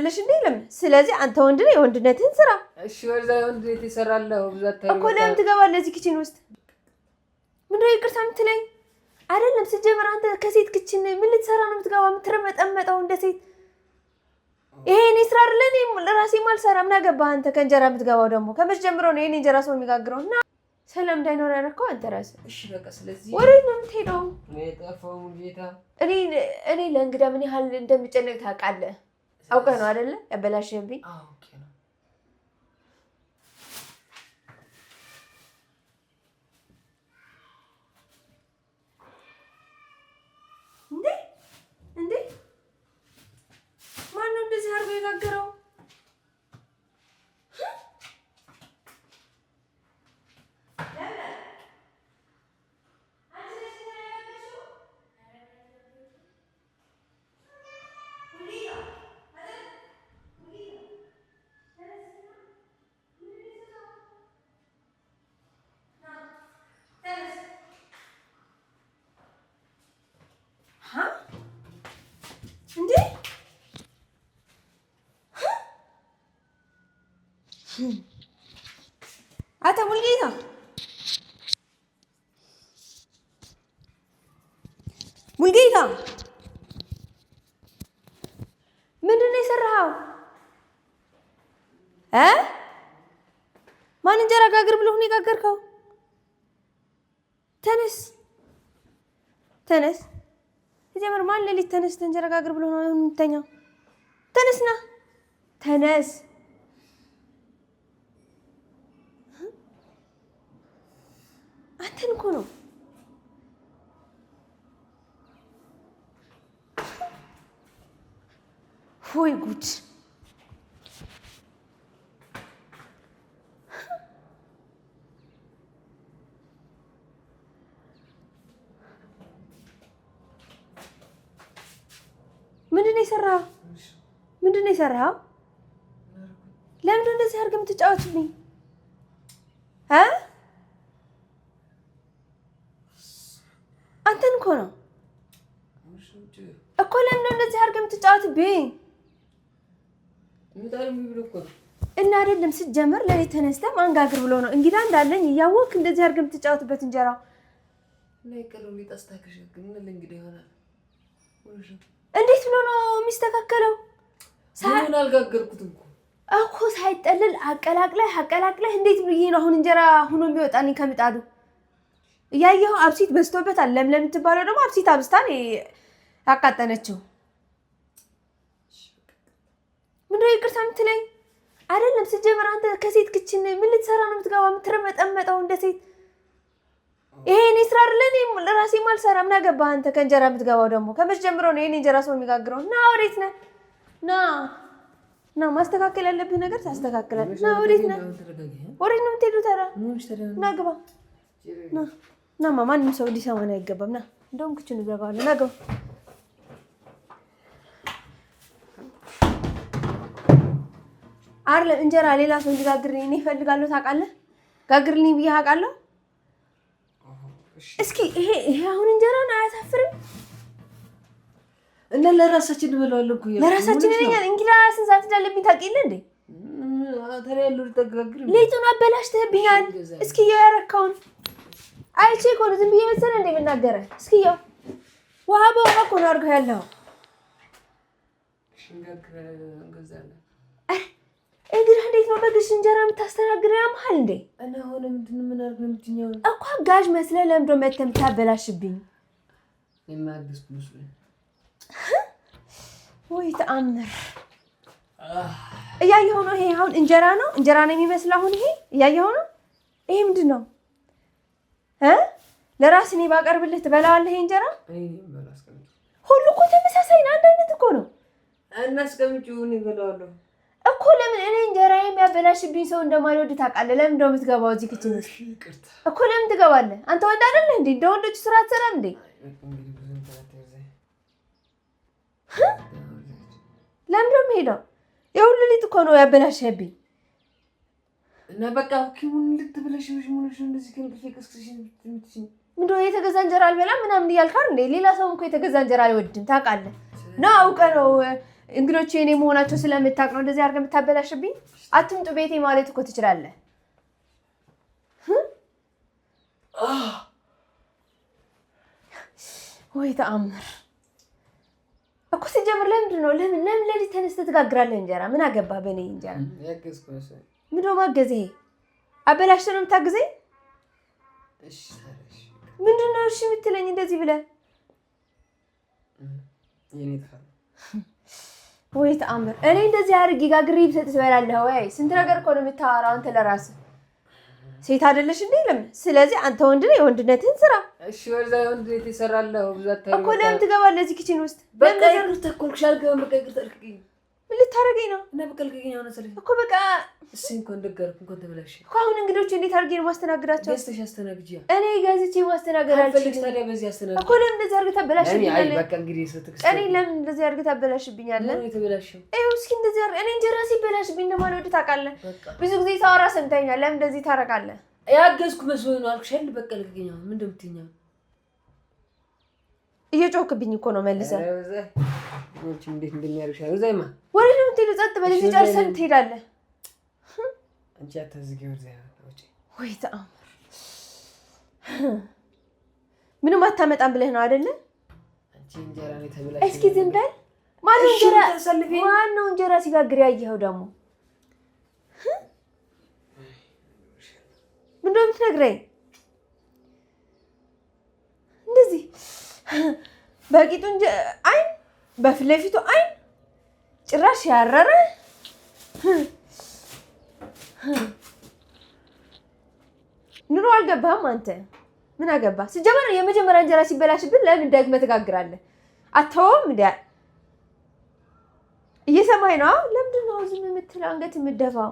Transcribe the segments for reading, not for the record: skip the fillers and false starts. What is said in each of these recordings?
አይደለሽ እንዴ? ለምን? ስለዚህ አንተ ወንድ ነህ፣ የወንድነትህን ስራ። እሺ ወርዛ ወንድነት ይሰራልህ ብዛት ታሪክ እኮ ለምን ትገባለህ እዚህ ኪችን ውስጥ? ምንድነው ይቅርታ የምትለኝ? አይደለም ስትጀምር አንተ ከሴት ኪችን ምን ልትሰራ ነው የምትገባው? የምትረመጠመጠው እንደ ሴት። ይሄ እኔ ስራ አይደለ? እኔ ለራሴ ማልሰራ ምን አገባህ አንተ? ከእንጀራ የምትገባው ደግሞ ከመቼ ጀምሮ ነው የኔ እንጀራ ሰው የሚጋግረው? እና ሰላም እንዳይኖር ያደረከው አንተ ራስህ። እሺ በቃ ስለዚህ ወዴት ነው የምትሄደው? የጠፋው ጌታ እኔ ለእንግዳ ምን ያህል እንደምጨነቅ ታውቃለህ? አውቀህ ነው አይደለ ያበላሽብኝ? አውቄ ነው። እንዴ ማነው እንደዚህ አድርጎ የጋገረው? አታ ሙልጌታ ምንድን ነው የሰራኸው? ማን እንጀራ ጋግር ብሎ ነው የጋገርከው? ተነስ ሲጀምር ማን ሌሊት ተነስ እንጀራ ጋግር ብሎ ነው የምትተኛው? ተነስ አንተን እኮ ነው። ሆይ ጉድ! ምንድን ነው የሰራኸው? ለምንድን ነው እንደዚህ አድርገህ የምትጫወትብኝ? አንተን እኮ ነው እኮ። ለምን ነው እንደዚህ አድርገህ የምትጫወትብኝ? እና አይደለም ስትጀምር ለሌት ተነስተህ ማንጋግር ብሎ ነው እንግዳ እንዳለኝ እያወቅህ እንደዚህ አድርገህ የምትጫወትበት እንጀራ። እንዴት ብሎ ነው የሚስተካከለው? እኮ ሳይጠልል አቀላቅለህ እንዴት ብዬ ነው አሁን እንጀራ ሆኖ የሚወጣልኝ ከምጣዱ? እያየኸው አብሲት በዝቶበታል። ለምለም የምትባለው ደግሞ አብሲት አብስታን ያቃጠነችው። ምንድነው ይቅርታ የምትለኝ? አይደለም ስትጀምር አንተ ከሴት ኪችን ምን ልትሰራ ነው የምትገባው? የምትረመጠመጠው እንደ ሴት። ይሄ እኔ ስራ አይደለ? እኔ ለራሴ ማልሰራ ምን አገባህ አንተ? ከእንጀራ የምትገባው ደግሞ ከመቼ ጀምሮ ነው የኔ እንጀራ ሰው የሚጋግረው? ና ወዴት ነህ? ና ማስተካከል ያለብህ ነገር ታስተካክላለህ። ና ወዴት ነው የምትሄዱ? ና ግባ። ናማ ማንም ሰው ሊሰማን አይገባም። ና እንደውም ክችን ዘጋዋለሁ። ና ግባ። አይደለም እንጀራ ሌላ ሰው እንዲጋግርልኝ እኔ እፈልጋለሁ። ታውቃለህ? ጋግርልኝ ብዬ አውቃለሁ። እስኪ ይሄ አሁን እንጀራ ነው አያሳፍርም? እና ለራሳችን እንበላዋለን እኮ ለራሳችን ነኛል። እንግዳ ስንት ሰዓት እንዳለብኝ ታውቂልህ እንዴ? ሌቱን አበላሽተህብኛል። እስኪ ያረካውን አይቼ እኮ ነው ዝም ብዬ መሰለህ እንደ የምናገረህ። እስኪ ውሃ በውሃ እኮ ነው አድርገህ ያለኸው። እንግዲህ እንዴት ነው በግሽ እንጀራ የምታስተናግደው? ያምሃል እንዴ? እና ሆነ ምንድን ምን አድርገህ ነው የምትኛው? እኮ አጋዥ መስለህ ለምዶ መተህ የምታበላሽብኝ? የማያግዝ መስሎኝ። ወይ ተአምር! እያየኸው ነው። ይሄ አሁን እንጀራ ነው የሚመስለው። አሁን ይሄ እያየኸው ነው። ይሄ ምንድን ነው? ለራስ እኔ ባቀርብልህ ትበላዋለህ? ይሄ እንጀራ ሁሉ እኮ ተመሳሳይ ነው። አንድ አይነት እኮ ነው። እናስቀምጪው እኔ እበላዋለሁ እኮ። ለምን እኔ እንጀራ የሚያበላሽብኝ ሰው እንደማልወድ ታውቃለህ? ለምን እንደው የምትገባው እዚህ ክችን ውስጥ እኮ? ለምን ትገባለህ? አንተ ወንድ አይደለህ እንዴ? እንደ ወንዶች ስራ አትሰራም እንዴ? ለምን ነው የምሄደው? የሁሉ ሊጥ እኮ ነው ያበላሽብኝ። እና በቃ ኪሙን ልትበላሽ ነው እንደዚህ ከንቅፌ ቀስቅሽ ምንድነው የተገዛ እንጀራ አልበላም ምናምን እያልካል እንዴ? ሌላ ሰው እኮ የተገዛ እንጀራ አይወድም ታውቃለህ። ነው አውቀህ ነው እንግዶች የኔ መሆናቸው ስለምታውቅ ነው እንደዚህ አድርገህ የምታበላሽብኝ። አትምጡ ቤቴ ማለት እኮ ትችላለህ። ወይ ተአምር እኮ ሲጀምር ለምንድን ነው ለምን ለሊት ተነስተህ ትጋግራለህ እንጀራ? ምን አገባህ በእኔ እንጀራ? ምን ነው ማገዝ? ይሄ አበላሽተህ ነው የምታግዘኝ? ምንድን ነው እሺ የምትለኝ እንደዚህ ብለህ? ወይ ተአምር እኔ እንደዚህ አድርጌ ጋግሬ ብሰጥ ትበላለህ ወይ? ስንት ነገር እኮ ነው የምታወራው አንተ ለራስህ። ሴት አይደለሽ እንዴ? ለምን? ስለዚህ አንተ ወንድ ነህ፣ የወንድነትህን ስራ። እሺ ወርዛ ወንድነት ይሰራልህ ብዛት ታሪክ እኮ ለምን ትገባለህ እዚህ ኪችን ውስጥ? በቃ ይቅርታ እኮ ልክሻል። ገበን በቃ ይቅርታ ልክኝ። ምን ልታረገኝ ነው? እና በቃ ልክኝ አሁን ሰለኝ እኮ በቃ እሺ እንኳን ደገርኩ እንኳን ተበላሽ እኮ አሁን እንግዶች እንዴት አድርጌ ነው ማስተናግዳቸው? ገዝተሽ አስተናግጂያ። እኔ ገዝቼ ማስተናገድ አልችልም። ታዲያ በዚህ አስተናግድ እኮ ለምን እንደዚህ አድርገህ ታበላሽብኛለህ? አይ በቃ እንግዲህ ስትክስ እኔ ለምን እንደዚህ አድርገህ ታበላሽብኛለህ? ለምን የተበላሽው? እስኪ እንደዚህ አድርገህ እኔ እንጀራ ሲበላሽብኝ እንደማልወድ ታውቃለህ። ብዙ ጊዜ ሳወራ ሰምተኛል። ለምን እንደዚህ ታረጋለህ? ያገዝኩ መስሎኝ ነው አልኩሽ አይደል? በቃ ልክኝ። ምን እንደምትይኝ እየጮህክብኝ እኮ ነው መልሰህ። አንቺ እንዴት እንደሚያርግሽ አይዛይማ ወሬ ነው የምትሄደው? ጸጥ በል እዚህ ጨርሰን ትሄዳለህ። አንቺ አታዝጊው እዚያ ወጪ። ወይ ተአምር ምንም አታመጣም ብለህ ነው አይደለ? አንቺ እንጀራ ነው ተብላሽ። እስኪ ዝም በል። ማነው እንጀራ ሲጋግር ያየኸው ደግሞ? ምንድን ነው የምትነግረኝ? እንደዚህ በቂጡ አይን በፊት ለፊቱ አይን ጭራሽ ያረረ ኑሮ አልገባህም አንተ። ምን አገባ? ሲጀመር የመጀመሪያ እንጀራ ሲበላሽብን ለምን ደግመህ ትጋግራለህ? አተውም እንዴ? እየሰማኝ ነው? ለምንድን ነው ዝም የምትለው? አንገት የምትደፋው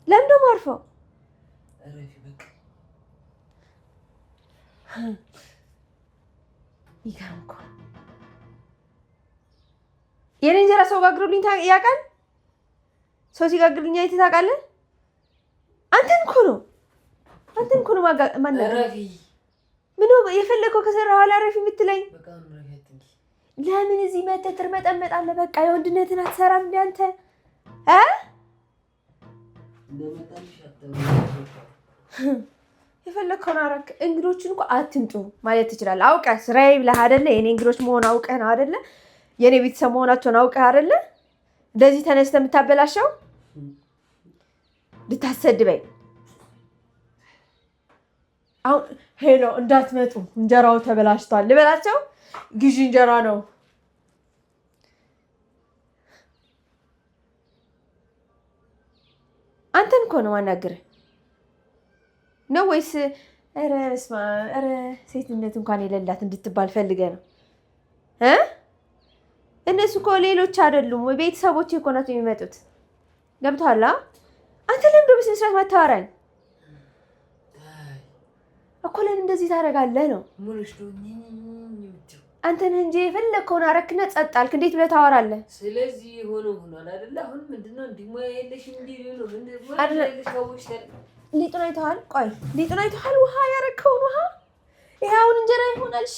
ለምን ነው ማርፈው? ይገርም እኮ የኔ እንጀራ ሰው ጋግሮልኝ ያውቃል? ሰው ሲጋግርልኝ አይተህ ታውቃለህ? አንተን እኮ ነው ማናረፊ ምን ነው የፈለከው? ከሰራ ኋላ ረፊ የምትለኝ ለምን? እዚህ መተህ ትርመጠመጣለህ። በቃ የወንድነትን አትሰራም እንደ አንተ የፈለከውን አደረክ። እንግዶችን እኮ አትምጡ ማለት ትችላለህ። አውቀህ ስራዬ ብለህ አይደለ? የኔ እንግዶች መሆን አውቀህ ነው አይደለ? የኔ ቤተሰብ መሆናቸውን አውቀህ አይደለ? እንደዚህ ተነስተህ የምታበላሸው ልታሰድበኝ። አሁን ሄሎ እንዳትመጡ እንጀራው ተበላሽቷል ልበላቸው? ግዢ እንጀራ ነው። አንተን እኮ ነው ማናገርህ ነው ወይስ? ኧረ በስመ አብ! ኧረ ሴትነት እንኳን የሌላት እንድትባል ፈልገህ ነው? እነሱ እኮ ሌሎች አይደሉም ወይ ቤተሰቦቼ እኮ ናቸው የሚመጡት። ገብቶሃል? አንተ ለምን በስነ ስርዓት ማታወራኝ እኮ? ለምን እንደዚህ ታደርጋለህ ነው? አንተ ነህ እንጂ የፈለግከውን አረክና ጸጥ አልክ። እንዴት ብለህ ታወራለህ? ስለዚህ ሆኗል አይደለ? አሁን ምንድነው እንዲሞያ የለሽ እንዴ ነው? ሊጡን አይተሃል? ቆይ ሊጡን አይተሃል? ውሃ ያረከውን ውሃ ይሄ አሁን እንጀራ ይሆናል። እሺ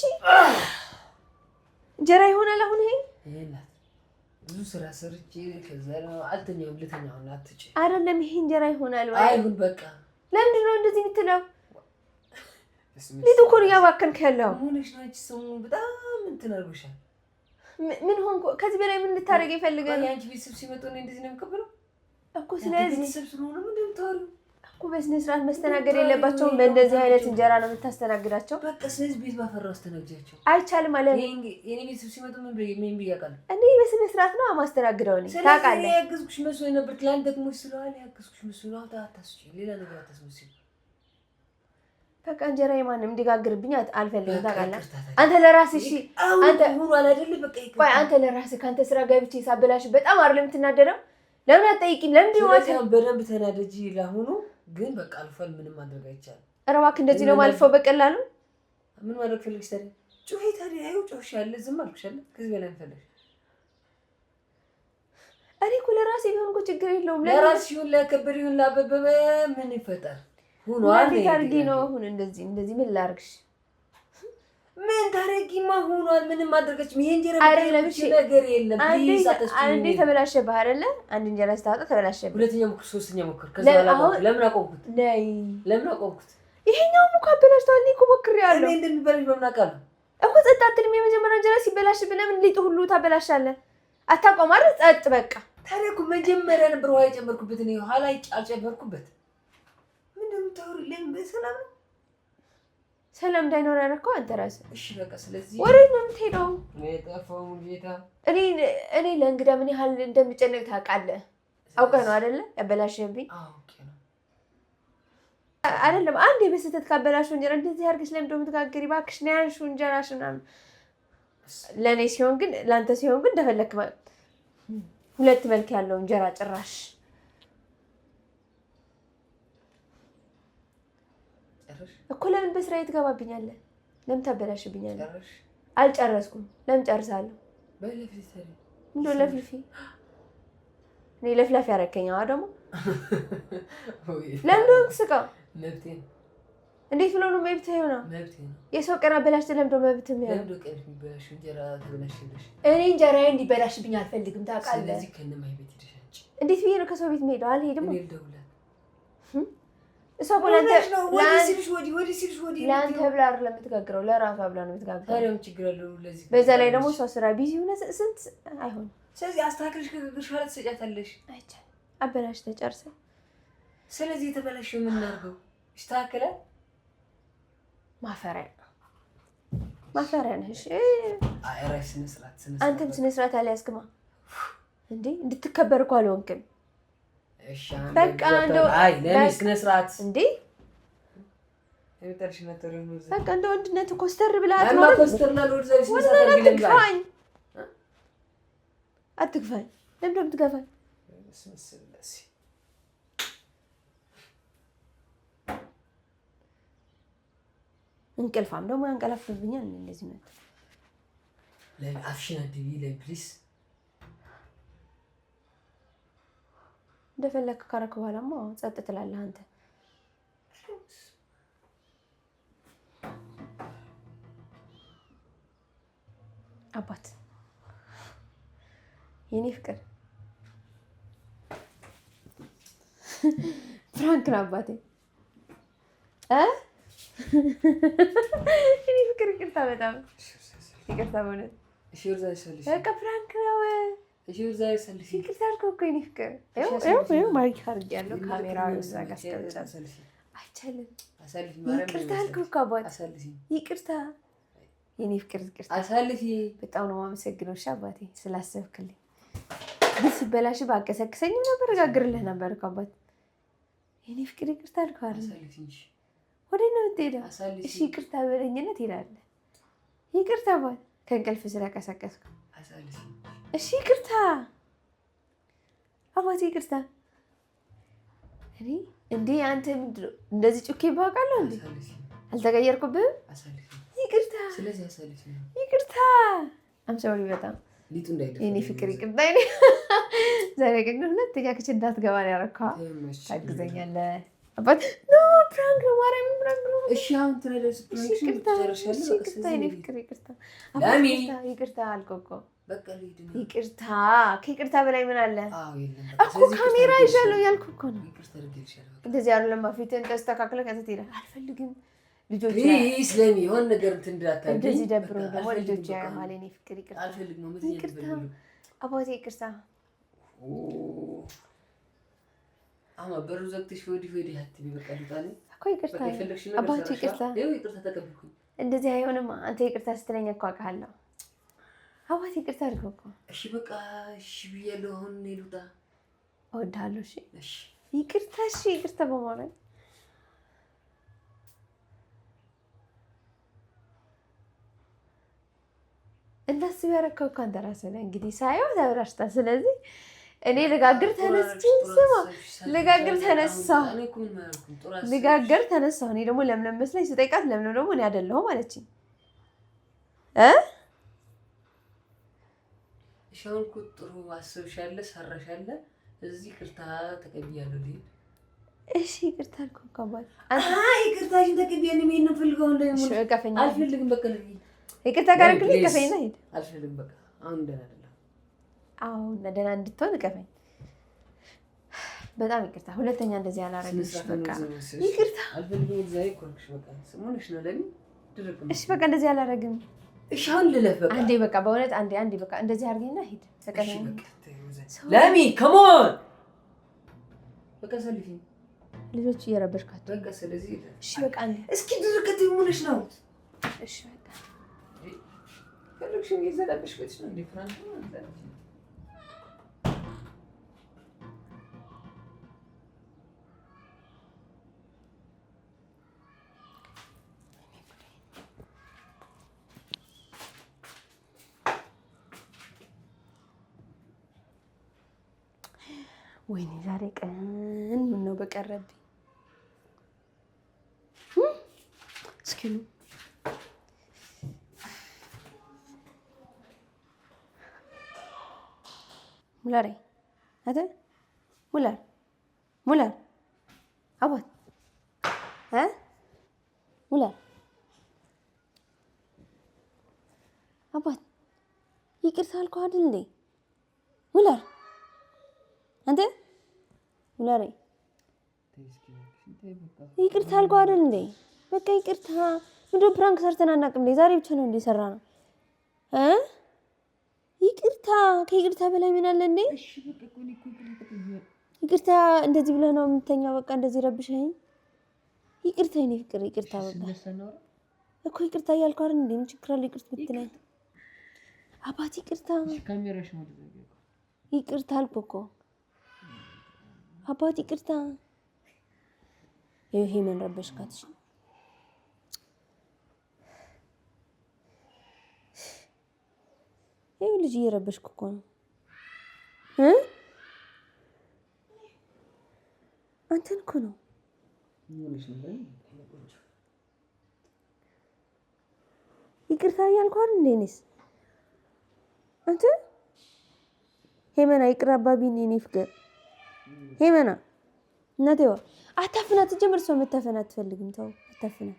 እንጀራ ይሆናል አሁን ይሄ ብዙ ስራ ሰርቼ ከዛ ነው አልተኛም። ልተኛው እና አትጭ አይደለም ይሄ እንጀራ ይሆናል ወይ? አይሁን በቃ። ለምንድን ነው እንደዚህ የምትለው? ሊጡ እኮ ነው ያባከንክ ያለው። ሆነሽ ነው አንቺ ሰው በጣም እንትን አድርጎሻል። ምን ሆንኩ? ከዚህ በላይ ምን ልታደርግ ይፈልጋል? አንቺ ቤተሰብ ሲመጡ ነው እንደዚህ ነው የምቀበለው እኮ። ስለዚህ ቤተሰብ ስለሆነ ምንድን ነው ታወሪው እኮ? በስነ ስርዓት መስተናገድ የለባቸውም። በእንደዚህ አይነት እንጀራ ነው የምታስተናግዳቸው። በቃ ስለዚህ ቤት ባፈራው አስተናግጃቸው አይቻልም ማለት ነው። የኔ ቤተሰብ ሲመጡ ምን ብያቃለሁ? እኔ በስነ ስርዓት ነው ማስተናግደው እኔ ታውቃለህ። ያገዝኩሽ መስሎኝ ነበር። ትላንት ደክሞሽ ስለዋለ ያገዝኩሽ መስሎኝ ነው። አታስጪ፣ ሌላ ነገር አታስመስይ። በቃ እንጀራ የማንም እንዲጋግርብኝ አልፈልግም። ታውቃለህ አንተ ለራስህ እሺ፣ አንተ ሁሉ አይደለ በቃ ቆይ፣ አንተ ለራስህ ካንተ ስራ ገብቼ ሳበላሽ በጣም አይደለም የምትናደደው? ለምን አትጠይቂም? ለምንድን ነው ማለት በደንብ ተናደጂ። ለአሁኑ ግን በቃ አልፏል። ምንም ማድረግ አይቻልም። ኧረ እባክህ እንደዚህ ነው ማልፈው በቀላሉ። ምን ማድረግ ፈልግሽ ታዲያ? ጩኺ ታዲያ። አይው ጮህሻለሁ፣ ዝም አልኩሻል። ከዚህ በላይ ፈልግሽ እኔ እኮ ለራሴ ቢሆን እኮ ችግር የለውም። ለራስሽ ይሁን ለከበደ ይሁን ላበበ ምን ይፈጠር? ሁሉ አንዴ ታርጊ ነው። አሁን እንደዚህ ምን ላርግሽ? ምን ታረጊማ ሆኗል? ምንም ማድረጋችም ይሄ እንጀራ አይደለም። እሺ ነገር የለም። አንዴ ተበላሸብህ አይደለ? አንድ እንጀራ ስታወጣ ተበላሸብህ። ሁለተኛ ሞክር፣ ሶስተኛ ሞክር። ከዛ በኋላ ለምን አቆምኩት? ለምን አቆምኩት? ይሄኛውም እኮ አበላሽቷል። እኔ እኮ ሞክሬዋለሁ። እኔ እንደሚበላሽ በምን አውቃለሁ እኮ። ጸጥ አትልም? የመጀመሪያ እንጀራ ሲበላሽብህ ለምን ሊጡ ሁሉ ታበላሻለህ? አታውቀውም አይደል? ጸጥ በቃ። ታዲያ እኮ መጀመሪያ ነበር ውሃ የጨመርኩበት እኔ ኋላ አልጨመርኩበት። ምንድን ነው የምታወሪው? ለምን በሰላም ነው? ሰላም እንዳይኖር ያደረከው አንተ ራስህ። እሺ በቃ ስለዚህ ወዴት ነው የምትሄደው? የጠፋው ጌታ። እኔ ለእንግዳ ምን ያህል እንደሚጨነቅ ታውቃለህ? አውቀህ ነው አይደለ? ያበላሽብኝ አይደለም። አንዴ በስህተት ካበላሽው እንጀራ እንደዚህ አድርገሽ ለምን እንደምትጋገሪ እባክሽ ነው ያልሽው እንጀራሽ ምናምን። ለእኔ ሲሆን ግን ለአንተ ሲሆን ግን እንደፈለክ ሁለት መልክ ያለው እንጀራ ጭራሽ እኮ። ለምን በስራዬ ትገባብኛለህ? ለምን ታበላሽብኛለህ? አልጨረስኩም። ለምን ጨርሳለሁ? እንደው ለፍልፊ እኔ ለፍላፊ ያረከኝ ደግሞ ለምን ነው የምትስቀው? እንዴት ብሎ ነው መብት ይሆናል? የሰው ቀን አበላሽተህ ለምዶ መብት የሚሆነው? እኔ እንጀራዬ እንዲበላሽብኝ አልፈልግም ታውቃለህ። እንዴት ብዬ ነው ከሰው ቤት የምሄደው? አልሄድም። እሷ ለአንተ ብላ አይደለም የምትጋግረው፣ ለራሷ ብላ ነው የምትጋግረው። በዛ ላይ ደግሞ እሷ ስራ ቢዚ ሆነ ስንት አይሆንም። ስለዚህ አስተካክለሽ ከጋገርሽ በኋላ ትሰጫታለሽ። አይቻልም። አበላሽተህ ጨርሰህ። ስለዚህ የተበላሸው የምናደርገው ይስተካከላል። ማፈሪያ ነህ። እሺ አንተም ስነ ስርዓት አልያዝክማ እንዴ? እንድትከበር እኮ አልሆንክም። በቃ እንደው ስነ ስርዓት እንዴ በቃ እንደ ወንድነት ኮስተር ብለህ አትግፋኝ። ለምን እንደምትገፋኝ እንቅልፋም ደግሞ ያንቀላፍብኛል። እንደዚህ ነው ለአፍሽን አድቢ ለፕሊስ እንደፈለክ ካረክ በኋላማ ጸጥ ትላለህ አንተ። አባት የኔ ፍቅር ፍራንክ ነው አባቴ። እኔ ፍቅር ይቅርታ፣ በጣም ይቅርታ በእውነት በቃ ፍራንክ ነው። ይቅርታ አልኩህ እኮ የእኔ ፍቅር። ማርክ አድርጌያለሁ። ካሜራው እዛ ጋር አስቀምጫለሁ። አይቻልም። ይቅርታ አልኩህ እኮ አባት። ይቅርታ የእኔ ፍቅር ይቅርታ። በጣም ነው የማመሰግነው እሺ አባቴ ስላሰብክልኝ። ግን ሲበላሽ ባቀሰቅሰኝም ነበር እጋግርልህ ነበር እኮ አባት። የእኔ ፍቅር ይቅርታ አልኩህ አይደል? ወዴት ነው የምትሄደው? እሺ ይቅርታ በለኝና ትሄዳለህ። ይቅርታ አባት ከእንቅልፍ ስለቀሰቀስኩ። እሺ ይቅርታ አባቴ ይቅርታ። እኔ እንዴ አንተ ምንድን ነው እንደዚህ ጩኬ ባውቃለሁ እንዴ? አልተቀየርኩብህም? ይቅርታ ይቅርታ። አምሳውሪ በጣም የእኔ ፍቅር ይቅርታ። ዛሬ ግን ሁለተኛ ክችን እንዳትገባ ነው ያደረኩህ። ታግዘኛለህ አባት። ኖ ፕራንክ ነው ማርያምን ፕራንክ ነው። እሺ አሁን ትረዳሽ ፕራንክ ይቅርታ የእኔ ፍቅር ይቅርታ። ይቅርታ አልኩህ እኮ ይቅርታ። ከይቅርታ በላይ ምን አለ እኮ? ካሜራ ይዣለሁ ያልኩህ እኮ ነው። እንደዚህ ያሉ ለማፊትን ተስተካክለ ከዚህ ትሄዳለህ። አልፈልግም ልጆች ስለሚሆን ነገር እንትን እንዳታደርጊ እንደዚህ ደብሮ ደግሞ ልጆች ያማል። እኔ ፍቅር ይቅርታ ይቅርታ አባቴ ይቅርታ። አማ በሩ ዘግተሽ ወዲህ አትቢ። በቃ ልጣኔ እኮ ይቅርታ አባቴ ይቅርታ። ይቅርታ ተቀበልኩኝ። እንደዚህ አይሆንም። አንተ ይቅርታ ስትለኝ እኮ አውቃለሁ አባቴ ይቅርታ አድርገው እኮ። እሺ በቃ እሺ ብያለሁ። አሁን እኔ ልውጣ። እወድሃለሁ። እሺ ይቅርታ። እሺ ይቅርታ በማለት እንዳስብ ያደረከው እኮ አንተ ራስህ ነህ። እንግዲህ ሳይሆን ተበላሽታ። ስለዚህ እኔ ልጋግር ተነሳሁ። ስማ ልጋግር ተነሳሁ። እኔ ደግሞ ለምለም መስለኝ ስጠይቃት ለምለም ደግሞ እኔ አይደለሁም አለችኝ። ሻውን ጥሩ አስብሻለሁ፣ ሰራሻለሁ። እዚህ ይቅርታ ተቀብያለሁ። እሺ ይቅርታ አልኩህ እኮ አባት። ይቅርታሽን ተቀብያለሁ። ምን ነው ፈልገው እንደምን አልፈልግም። በቃ ይቅርታ ካረክልኝ ከፈይና ሄድ አልፈልግም። በቃ አሁን ደህና አይደለም። አዎ ደህና እንድትሆን ከፈኝ። በጣም ይቅርታ። ሁለተኛ እንደዚህ አላረግሽ። በቃ ይቅርታ። አልፈልግም። ዛሬ ኮንክሽ በቃ ስሙንሽ ነው ለኔ ድርቅ ነው። እሺ በቃ እንደዚህ አላረግም። እሺ አሁን ልለፍ በቃ አንዴ በቃ በእውነት አንዴ በቃ እንደዚህ አድርገኝና ሂድ። በቃ ለሚ ከሞን በቃ ሰልፊኝ። ልጆች እየረበሽካቸው በቃ ስለዚህ እሺ በቃ አንዴ እስኪ ድርቀት ይሙነሽ ነው። እሺ በቃ ፈለግሽኝ ይዘላብሽ ወጥሽ ነው እንዴ ፍራንክ ነው አንተ ወይኔ ዛሬ ቀን ምን ነው በቀረብኝ። እስኪ ነው ሙላሬ አተ ሙላር አባት ሙላር አባት ይቅርታ አልኩህ አይደል እንዴ ሙላር አንተ ሙላሬ ይቅርታ አልኩህ አይደል እንዴ በቃ ይቅርታ። ምንድነው ፕራንክ ሰርተን አናውቅም እንዴ? ዛሬ ብቻ ነው እንዴ ሰራ ነው ይቅርታ። ከይቅርታ በላይ ምን አለ እንዴ? ይቅርታ እንደዚህ ብለህ ነው የምትተኛው? በቃ እንደዚህ ረብሸኝ። ይቅርታ የኔ ፍቅር ይቅርታ። በቃ እኮ ይቅርታ እያልኩህ አይደል እንዴ? ምን ችግር አለ ይቅርታ ብትለኝ? አባት ይቅርታ ይቅርታ አልኩህ እኮ አባት ይቅርታ። ይሄ ምን ረበሽካት? ይሄ ልጅ እየረበሽኩ እኮ ነው አንተን እኮ ነው። ይቅርታ እያልኩህ አይደል እንዴ? እኔስ አንተ ሄመና ይቅር አባቢን የኔ ፍቅር ሄመና እናቴዋ አታፍናት። ጀምር ሰው መታፈናት አትፈልግም። ተው አታፍናት።